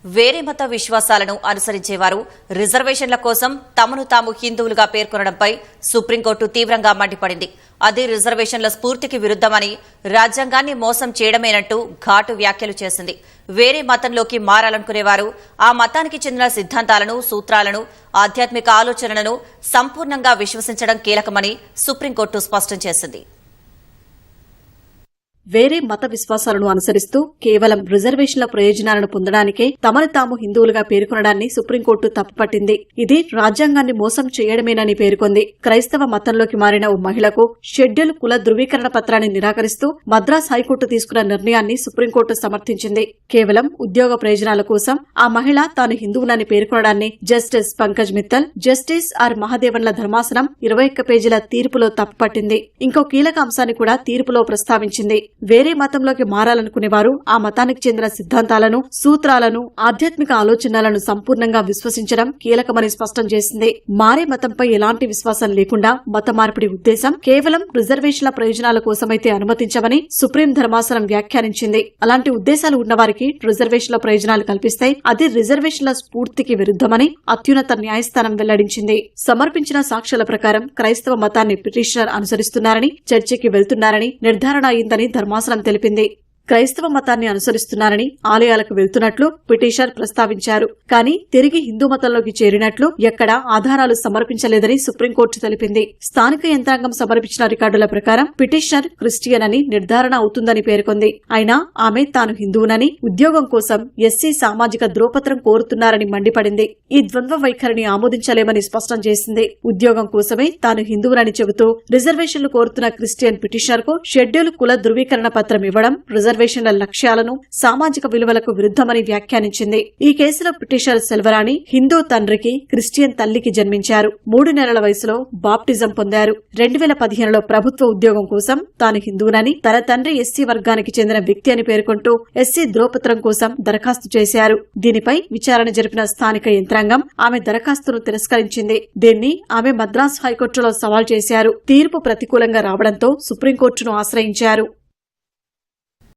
వేరే మత విశ్వాసాలను అనుసరించేవారు రిజర్వేషన్ల కోసం తమను తాము హిందువులుగా పేర్కొనడంపై సుప్రీంకోర్టు తీవ్రంగా మండిపడింది. అది రిజర్వేషన్ల స్ఫూర్తికి విరుద్దమని, రాజ్యాంగాన్ని మోసం చేయడమేనంటూ ఘాటు వ్యాఖ్యలు చేసింది. వేరే మతంలోకి మారాలనుకునేవారు ఆ మతానికి చెందిన సిద్ధాంతాలను, సూత్రాలను, ఆధ్యాత్మిక ఆలోచనలను సంపూర్ణంగా విశ్వసించడం కీలకమని సుప్రీంకోర్టు స్పష్టం చేసింది. వేరే మత విశ్వాసాలను అనుసరిస్తూ కేవలం రిజర్వేషన్ల ప్రయోజనాలను పొందడానికే తమను తాము హిందువులుగా పేర్కొనడాన్ని సుప్రీంకోర్టు తప్పుపట్టింది. ఇది రాజ్యాంగాన్ని మోసం చేయడమేనని పేర్కొంది. క్రైస్తవ మతంలోకి మారిన ఓ మహిళకు షెడ్యూల్ కుల ధృవీకరణ పత్రాన్ని నిరాకరిస్తూ మద్రాస్ హైకోర్టు తీసుకున్న నిర్ణయాన్ని సుప్రీంకోర్టు సమర్థించింది. కేవలం ఉద్యోగ ప్రయోజనాల కోసం ఆ మహిళ తాను హిందువునని పేర్కొనడాన్ని justice Pankaj Mittal, justice R మహాదేవన్ల ధర్మాసనం 21 పేజీల తీర్పులో తప్పుపట్టింది. ఇంకో కీలక అంశాన్ని కూడా తీర్పులో ప్రస్తావించింది. వేరే మతంలోకి మారాలనుకునేవారు ఆ మతానికి చెందిన సిద్ధాంతాలను, సూత్రాలను, ఆధ్యాత్మిక ఆలోచనలను సంపూర్ణంగా విశ్వసించడం కీలకమని స్పష్టం చేసింది. మారే మతంపై ఎలాంటి విశ్వాసం లేకుండా మత మార్పిడి ఉద్దేశం కేవలం రిజర్వేషన్ల ప్రయోజనాల కోసమైతే అనుమతించమని సుప్రీం ధర్మాసనం వ్యాఖ్యానించింది. అలాంటి ఉద్దేశాలు ఉన్నవారికి రిజర్వేషన్ల ప్రయోజనాలు కల్పిస్తే అది రిజర్వేషన్ల స్ఫూర్తికి విరుద్దమని అత్యున్నత న్యాయస్థానం వెల్లడించింది. సమర్పించిన సాక్ష్యాల ప్రకారం క్రైస్తవ మతాన్ని పిటిషనర్ అనుసరిస్తున్నారని, చర్చికి వెళ్తున్నారని నిర్ధారణ అయిందని ధర్మాసనం తెలిపింది. క్రైస్తవ మతాన్ని అనుసరిస్తున్నారని, ఆలయాలకు వెళ్తున్నట్లు పిటిషనర్ ప్రస్తావించారు. కానీ తిరిగి హిందూ మతంలోకి చేరినట్లు ఎక్కడా ఆధారాలు సమర్పించలేదని సుప్రీంకోర్టు తెలిపింది. స్థానిక యంత్రాంగం సమర్పించిన రికార్డుల ప్రకారం పిటిషనర్ క్రిస్టియన్ అని నిర్ధారణ అవుతుందని పేర్కొంది. అయినా ఆమె తాను హిందువునని, ఉద్యోగం కోసం ఎస్సీ సామాజిక ధ్రువపత్రం కోరుతున్నారని మండిపడింది. ఈ ద్వంద్వ వైఖరిని ఆమోదించలేమని స్పష్టం చేసింది. ఉద్యోగం కోసమే తాను హిందువునని చెబుతూ రిజర్వేషన్లు కోరుతున్న క్రిస్టియన్ పిటిషనర్ కు షెడ్యూల్ కుల ధృవీకరణ పత్రం ఇవ్వడం రిజర్వేషన్ల లక్ష్యాలను, సామాజిక విలువలకు విరుద్దమని వ్యాఖ్యానించింది. ఈ కేసులో పిటిషనర్ సెల్వరాణి హిందూ తండ్రికి, క్రిస్టియన్ తల్లికి జన్మించారు. 3 నెలల వయసులో బాప్టిజం పొందారు. 2015లో ప్రభుత్వ ఉద్యోగం కోసం తాను హిందువునని, తన తండ్రి ఎస్సీ వర్గానికి చెందిన వ్యక్తి అని పేర్కొంటూ ఎస్సీ ధ్రువపత్రం కోసం దరఖాస్తు చేశారు. దీనిపై విచారణ జరిపిన స్థానిక యంత్రాంగం ఆమె దరఖాస్తును తిరస్కరించింది. దీన్ని ఆమె మద్రాస్ హైకోర్టులో సవాల్ చేశారు. తీర్పు ప్రతికూలంగా రావడంతో సుప్రీంకోర్టును ఆశ్రయించారు.